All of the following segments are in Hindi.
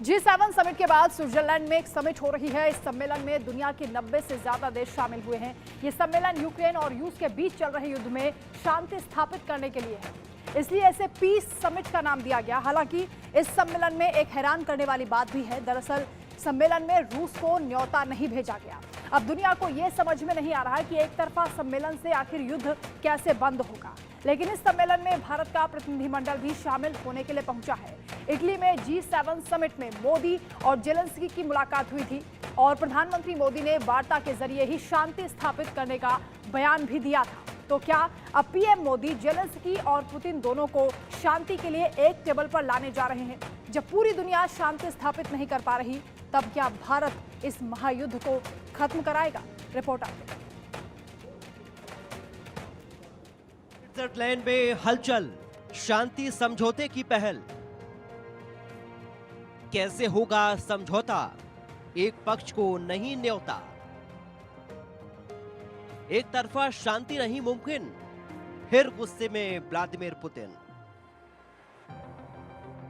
G7 समिट के बाद स्विट्जरलैंड में एक समिट हो रही है। इस सम्मेलन में दुनिया के 90 से ज्यादा देश शामिल हुए हैं। ये सम्मेलन यूक्रेन और रूस के बीच चल रहे युद्ध में शांति स्थापित करने के लिए है, इसलिए इसे पीस समिट का नाम दिया गया। हालांकि इस सम्मेलन में एक हैरान करने वाली बात भी है। दरअसल सम्मेलन में रूस को न्योता नहीं भेजा गया। अब दुनिया को यह समझ में नहीं आ रहा है कि एक तरफा सम्मेलन से आखिर युद्ध कैसे बंद होगा। लेकिन इस सम्मेलन में भारत का प्रतिनिधिमंडल भी शामिल होने के लिए पहुंचा है। इटली में G7 समिट में मोदी और जेलेंस्की की मुलाकात हुई थी और प्रधानमंत्री मोदी ने वार्ता के जरिए ही शांति स्थापित करने का बयान भी दिया था। तो क्या अब पीएम मोदी जेलेंस्की और पुतिन दोनों को शांति के लिए एक टेबल पर लाने जा रहे हैं? जब पूरी दुनिया शांति स्थापित नहीं कर पा रही, तब क्या भारत इस महायुद्ध को खत्म कराएगा? रिपोर्ट आगे। स्विट्जरलैंड में हलचल, शांति समझौते की पहल। कैसे होगा समझौता? एक पक्ष को नहीं न्योता। एक तरफा शांति नहीं मुमकिन, फिर गुस्से में व्लादिमीर पुतिन।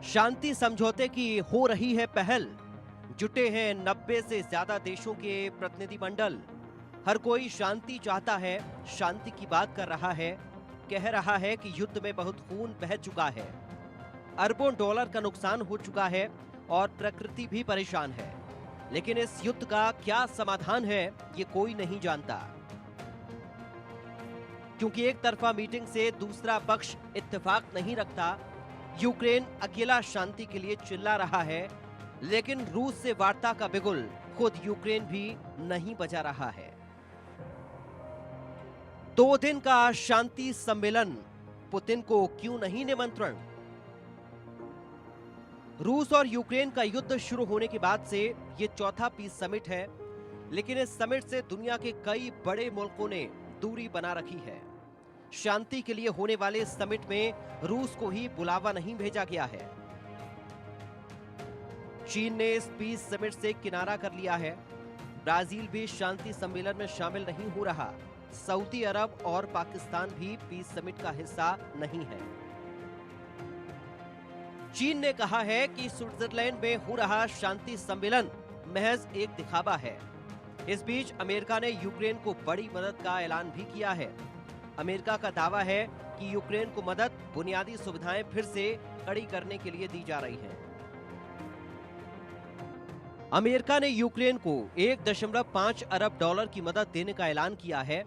शांति समझौते की हो रही है पहल। जुटे हैं 90 से ज्यादा देशों के प्रतिनिधिमंडल। हर कोई शांति चाहता है, शांति की बात कर रहा है, कह रहा है कि युद्ध में बहुत खून बह चुका है, अरबों डॉलर का नुकसान हो चुका है और प्रकृति भी परेशान है। लेकिन इस युद्ध का क्या समाधान है, ये कोई नहीं जानता, क्योंकि एक तरफा मीटिंग से दूसरा पक्ष इत्तेफाक नहीं रखता। यूक्रेन अकेला शांति के लिए चिल्ला रहा है, लेकिन रूस से वार्ता का बिगुल खुद यूक्रेन भी नहीं बजा रहा है। 2 दिन का शांति सम्मेलन, पुतिन को क्यों नहीं निमंत्रण? रूस और यूक्रेन का युद्ध शुरू होने के बाद से ये चौथा पीस समिट है, लेकिन इस समिट से दुनिया के कई बड़े मुल्कों ने दूरी बना रखी है। शांति के लिए होने वाले इस समिट में रूस को ही बुलावा नहीं भेजा गया है। चीन ने इस पीस समिट से किनारा कर लिया है। ब्राजील भी शांति सम्मेलन में शामिल नहीं हो रहा। सऊदी अरब और पाकिस्तान भी पीस समिट का हिस्सा नहीं है। चीन ने कहा है कि स्विट्जरलैंड में हो रहा शांति सम्मेलन महज एक दिखावा है। इस बीच अमेरिका ने यूक्रेन को बड़ी मदद का ऐलान भी किया है। अमेरिका का दावा है कि यूक्रेन को मदद, बुनियादी सुविधाएं फिर से कड़ी करने के लिए दी जा रही हैं। अमेरिका ने यूक्रेन को 1.5 अरब डॉलर की मदद देने का ऐलान किया है।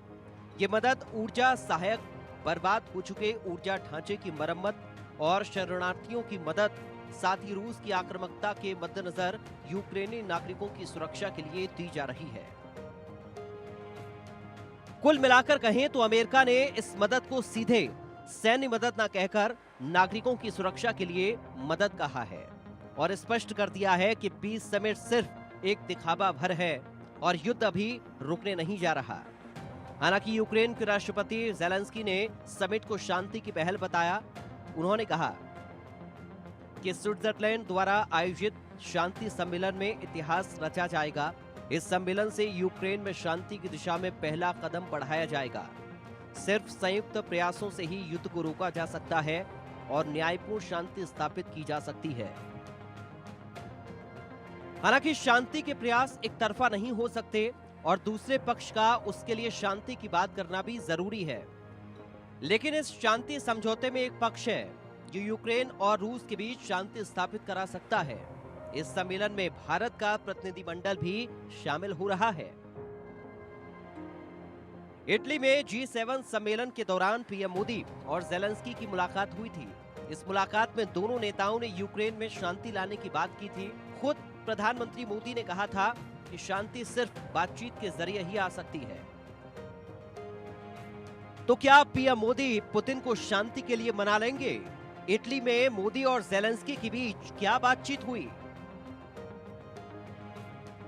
ये मदद ऊर्जा सहायक, बर्बाद हो चुके ऊर्जा ढांचे की मरम्मत और शरणार्थियों की मदद, साथ ही रूस की आक्रामकता के मद्देनजर यूक्रेनी नागरिकों की सुरक्षा के लिए दी जा रही है। कुल मिलाकर कहें तो अमेरिका ने इस मदद को सीधे सैन्य मदद न कहकर नागरिकों की सुरक्षा के लिए मदद कहा है और स्पष्ट कर दिया है कि पीस समिट सिर्फ एक दिखावा भर है और युद्ध अभी रुकने नहीं जा रहा। हालांकि यूक्रेन के राष्ट्रपति जेलेंस्की ने समिट को शांति की पहल बताया। उन्होंने कहा कि स्विट्जरलैंड द्वारा आयोजित शांति सम्मेलन में इतिहास रचा जाएगा। इस सम्मेलन से यूक्रेन में शांति की दिशा में पहला कदम बढ़ाया जाएगा। सिर्फ संयुक्त प्रयासों से ही युद्ध को रोका जा सकता है और न्यायपूर्ण शांति स्थापित की जा सकती है। हालांकि शांति के प्रयास एक तरफा नहीं हो सकते और दूसरे पक्ष का उसके लिए शांति की बात करना भी जरूरी है। लेकिन इस शांति समझौते में एक पक्ष है जो यूक्रेन और रूस के बीच शांति स्थापित करा सकता है। इस सम्मेलन में भारत का प्रतिनिधिमंडल भी शामिल हो रहा है। इटली में G7 सम्मेलन के दौरान पीएम मोदी और जेलेंस्की की मुलाकात हुई थी। इस मुलाकात में दोनों नेताओं ने यूक्रेन में शांति लाने की बात की थी। खुद प्रधानमंत्री मोदी ने कहा था कि शांति सिर्फ बातचीत के जरिए ही आ सकती है। तो क्या पीएम मोदी पुतिन को शांति के लिए मना लेंगे? इटली में मोदी और जेलेंस्की के बीच क्या बातचीत हुई?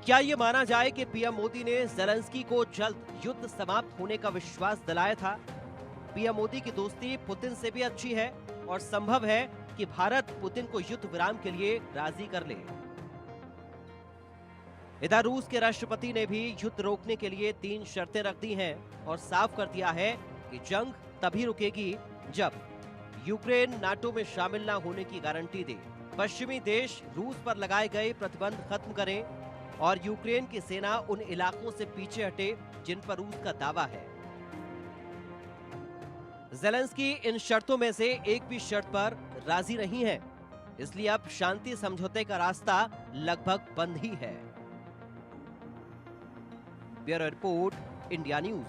क्या ये माना जाए कि पीएम मोदी ने जेलेंस्की को जल्द युद्ध समाप्त होने का विश्वास दिलाया था? पीएम मोदी की दोस्ती पुतिन से भी अच्छी है और संभव है कि भारत पुतिन को युद्ध विराम के लिए राजी कर ले। इधर रूस के राष्ट्रपति ने भी युद्ध रोकने के लिए 3 शर्तें रख दी हैं और साफ कर दिया है कि जंग तभी रुकेगी जब यूक्रेन नाटो में शामिल न होने की गारंटी दे। पश्चिमी देश रूस पर लगाए गए प्रतिबंध खत्म करें और यूक्रेन की सेना उन इलाकों से पीछे हटे जिन पर रूस का दावा है। ज़ेलेंस्की इन शर्तों में से एक भी शर्त पर राजी नहीं है, इसलिए अब शांति समझौते का रास्ता लगभग बंद ही है। Bureau report, India news.